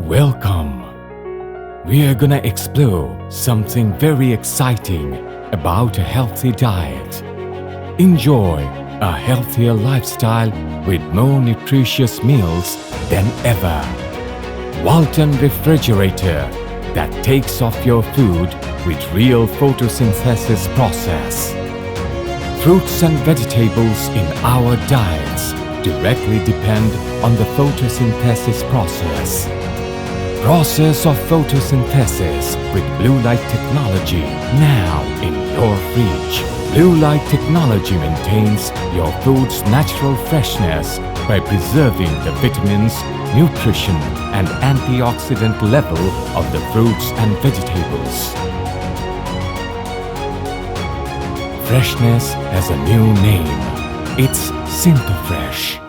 Welcome! We are gonna explore something very exciting about a healthy diet. Enjoy a healthier lifestyle with more nutritious meals than ever. Walton Refrigerator that takes off your food with real photosynthesis process. Fruits and vegetables in our diets directly depend on the photosynthesis process. Process of photosynthesis with blue light technology now in your fridge. Blue light technology maintains your food's natural freshness by preserving the vitamins, nutrition and antioxidant level of the fruits and vegetables. Freshness has a new name. It's SynthoFresh.